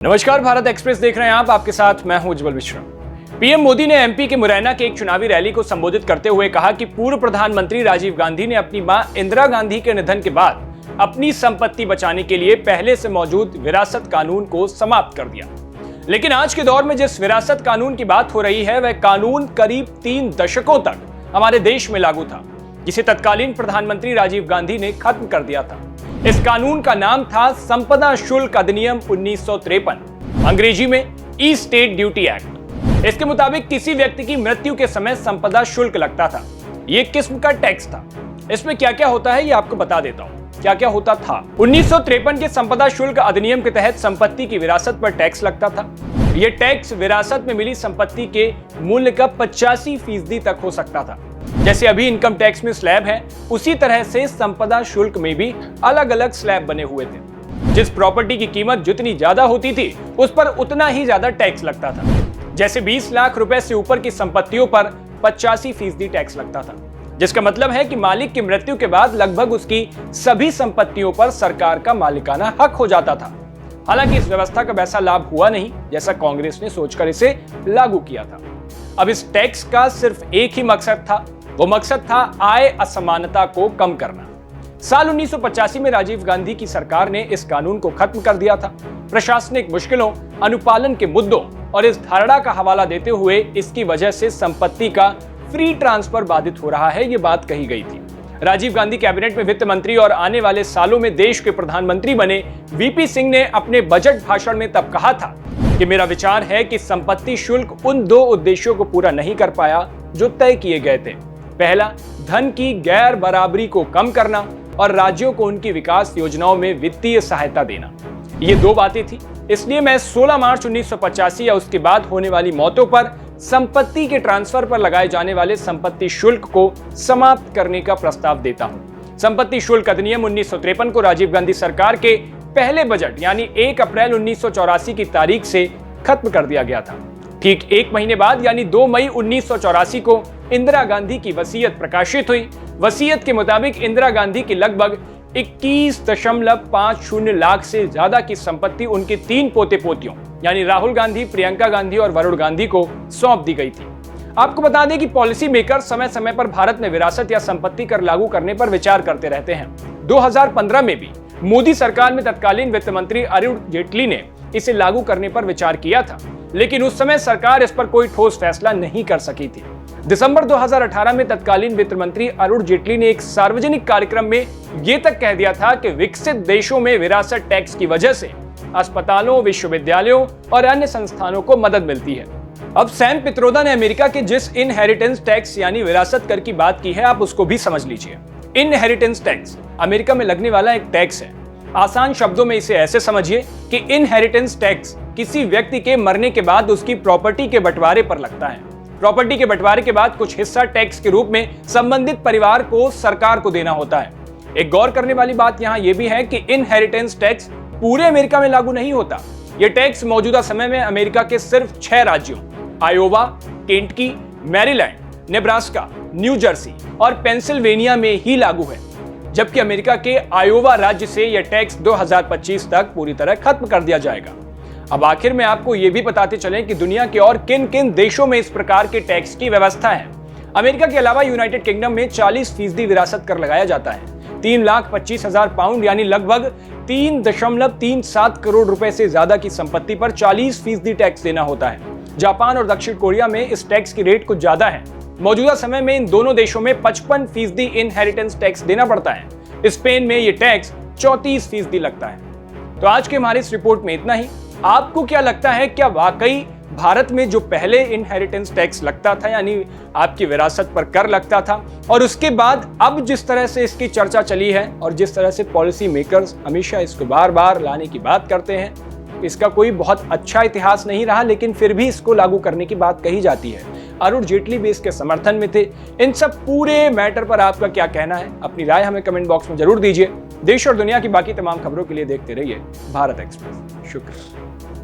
नमस्कार, भारत एक्सप्रेस देख रहे हैं आप। आपके साथ मैं हूं उज्जवल मिश्रा। पीएम मोदी ने एमपी के मुरैना के एक चुनावी रैली को संबोधित करते हुए कहा कि पूर्व प्रधानमंत्री राजीव गांधी ने अपनी मां इंदिरा गांधी के निधन के बाद अपनी संपत्ति बचाने के लिए पहले से मौजूद विरासत कानून को समाप्त कर दिया। लेकिन आज के दौर में जिस विरासत कानून की बात हो रही है, वह कानून करीब 3 दशकों तक हमारे देश में लागू था, जिसे तत्कालीन प्रधानमंत्री राजीव गांधी ने खत्म कर दिया था। इस कानून का नाम था संपदा शुल्क अधिनियम 1953, अंग्रेजी में ई स्टेट ड्यूटी एक्ट। इसके मुताबिक किसी व्यक्ति की मृत्यु के समय संपदा शुल्क लगता था। ये एक किस्म का टैक्स था। इसमें क्या क्या होता है ये आपको बता देता हूं। क्या क्या होता था। 1953 के संपदा शुल्क अधिनियम के तहत संपत्ति की विरासत पर टैक्स लगता था। यह टैक्स विरासत में मिली संपत्ति के मूल्य का 85% तक हो सकता था। जैसे अभी इनकम टैक्स में स्लैब है, उसी तरह से संपदा शुल्क में भी अलग अलग स्लैब बने हुए थे। जिस प्रॉपर्टी की कीमत जितनी ज्यादा होती थी, उस पर उतना ही ज्यादा टैक्स लगता था। जैसे 20 लाख रुपए से ऊपर की संपत्तियों पर 85% टैक्स लगता था, जिसका मतलब है कि मालिक की मृत्यु के बाद लगभग उसकी सभी संपत्तियों पर सरकार का मालिकाना हक हो जाता था। हालांकि इस व्यवस्था का वैसा लाभ हुआ नहीं जैसा कांग्रेस ने सोचकर इसे लागू किया था। अब इस टैक्स का सिर्फ एक ही मकसद था। वो मकसद था आय असमानता को कम करना। साल 1985 में राजीव गांधी की सरकार ने इस कानून को खत्म कर दिया था। प्रशासनिक मुश्किलों, अनुपालन के मुद्दों और इस धारणा का हवाला देते हुए इसकी वजह से संपत्ति का फ्री ट्रांसफर बाधित हो रहा है, ये बात कही गई थी। राजीव गांधी कैबिनेट में वित्त मंत्री और आने वाले सालों में देश के प्रधानमंत्री बने वीपी सिंह ने अपने बजट भाषण में तब कहा था कि मेरा विचार है कि संपत्ति शुल्क उन 2 उद्देश्यों को पूरा नहीं कर पाया जो तय किए गए थे। पहला, धन की गैर बराबरी को कम करना और राज्यों को उनकी विकास योजनाओं में वित्तीय सहायता देना। ये 2 बातें थी। इसलिए मैं 16 मार्च 1985 या उसके बाद होने वाली मौतों पर संपत्ति के ट्रांसफर पर लगाए जाने वाले संपत्ति शुल्क को समाप्त करने का प्रस्ताव देता हूं। संपत्ति शुल्क अधिनियम 1953 को राजीव गांधी सरकार के पहले बजट यानी 1 अप्रैल 1984 की तारीख से खत्म कर दिया गया था। ठीक 1 महीने बाद यानी 2 मई 1984 को इंदिरा गांधी की वसीयत प्रकाशित हुई। वसीयत के मुताबिक इंदिरा गांधी की लगभग 21.50 लाख से ज्यादा की संपत्ति उनके 3 पोते पोतियों यानी राहुल गांधी, प्रियंका गांधी और वरुण गांधी को सौंप दी गई थी। आपको बता दें कि पॉलिसी मेकर समय समय पर भारत में विरासत या संपत्ति कर लागू करने पर विचार करते रहते हैं। 2015 में भी मोदी सरकार में तत्कालीन वित्त मंत्री अरुण जेटली ने इसे लागू करने पर विचार किया था, लेकिन उस समय सरकार इस पर कोई ठोस फैसला नहीं कर सकी थी। दिसंबर 2018 में तत्कालीन वित्त मंत्री अरुण जेटली ने एक सार्वजनिक कार्यक्रम में यह तक कह दिया था कि विकसित देशों में विरासत टैक्स की वजह से अस्पतालों, विश्वविद्यालयों और अन्य संस्थानों को मदद मिलती है। अब सैम पित्रोदा ने अमेरिका के जिस इनहेरिटेंस टैक्स यानी विरासत कर की बात की है, आप उसको भी समझ लीजिए। इनहेरिटेंस टैक्स अमेरिका में लगने वाला एक टैक्स है। आसान शब्दों में इसे ऐसे समझिए कि इनहेरिटेंस टैक्स किसी व्यक्ति के मरने के बाद उसकी प्रॉपर्टी के बंटवारे पर लगता है। प्रॉपर्टी के बंटवारे के बाद कुछ हिस्सा टैक्स के रूप में संबंधित परिवार को सरकार को देना होता है। एक गौर करने वाली बात यहाँ यह भी है कि इनहेरिटेंस टैक्स पूरे अमेरिका में लागू नहीं होता। यह टैक्स मौजूदा समय में अमेरिका के सिर्फ 6 राज्यों Iowa, Kentucky, Maryland, Nebraska, new Jersey और पेंसिल्वेनिया में ही लागू है, जबकि अमेरिका के आयोवा राज्य से यह टैक्स 2025 तक पूरी तरह खत्म कर दिया जाएगा। अब आखिर में आपको यह भी बताते चलें कि दुनिया के और किन किन देशों में इस प्रकार के टैक्स की व्यवस्था है। अमेरिका के अलावा यूनाइटेड किंगडम में 40% विरासत कर लगाया जाता है। 3,25,000 पाउंड यानी लगभग 3.37 करोड़ रुपए से ज्यादा की संपत्ति पर 40% टैक्स देना होता है। जापान और दक्षिण कोरिया में इस टैक्स की रेट कुछ ज्यादा है। मौजूदा समय में इन दोनों देशों में 55% इनहेरिटेंस टैक्स देना पड़ता है। स्पेन में यह टैक्स 34% लगता है। तो आज के हमारी इस रिपोर्ट में इतना ही। आपको क्या लगता है, क्या वाकई भारत में जो पहले इनहेरिटेंस टैक्स लगता था यानी आपकी विरासत पर कर लगता था, और उसके बाद अब जिस तरह से इसकी चर्चा चली है और जिस तरह से पॉलिसी मेकर्स हमेशा इसको बार बार लाने की बात करते हैं, इसका कोई बहुत अच्छा इतिहास नहीं रहा, लेकिन फिर भी इसको लागू करने की बात कही जाती है। अरुण जेटली भी इसके समर्थन में थे। इन सब पूरे मैटर पर आपका क्या कहना है? अपनी राय हमें कमेंट बॉक्स में जरूर दीजिए। देश और दुनिया की बाकी तमाम खबरों के लिए देखते रहिए भारत एक्सप्रेस। शुक्रिया।